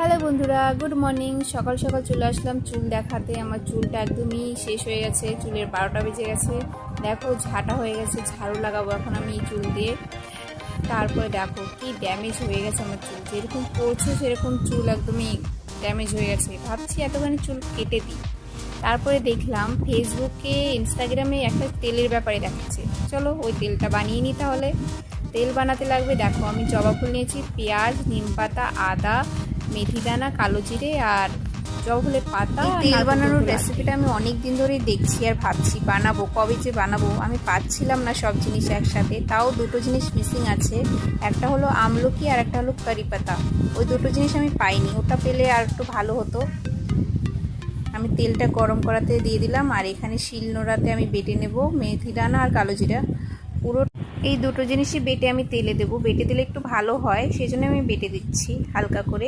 Hello বন্ধুরা, good morning. সকাল সকাল চলে আসলাম চুল দেখাতে। আমার চুলটা একদমই শেষ হয়ে গেছে, চুলের 12টা বেজে গেছে। দেখো ঝাঁটা হয়ে গেছে, ঝাড়ু লাগাবো এখন আমি এই চুল দিয়ে। তারপরে দেখো কি ড্যামেজ হয়ে গেছে আমার চুল, যেরকম পড়ছে সেরকম চুল একদমই ড্যামেজ হয়ে গেছে। ভাবছি এতখানি চুল কেটে দিই। তারপরে দেখলাম ফেসবুকে ইনস্টাগ্রামে একটা তেলের ব্যাপারে দেখাচ্ছে, চলো ওই তেলটা বানিয়ে নিই তাহলে। তেল বানাতে লাগবে, দেখো আমি জবা ফুল নিয়েছি, পেঁয়াজ, নিম পাতা, আদা, মেথি দানা, কালো জিরে আর জবা ফুলের পাতা। তেল বানানোর রেসিপিটা আমি অনেক দিন ধরেই দেখছি আর ভাবছি বানাবো, কবে যে বানাবো। আমি পাচ্ছিলাম না সব জিনিস একসাথে, তাও দুটো জিনিস মিসিং আছে। একটা হলো আমলকি আর একটা হলো কারি পাতা। ওই দুটো জিনিস আমি পাইনি, ওটা পেলে আর একটু ভালো হতো। আমি তেলটা গরম করাতে দিয়ে দিলাম, আর এখানে শিলনোড়াতে আমি বেটে নেব মেথি দানা আর কালো জিরা। পুরো এই দুটো জিনিসই বেটে আমি তেলে দেবো, বেটে দিলে একটু ভালো হয়, সেই জন্য আমি বেটে দিচ্ছি হালকা করে।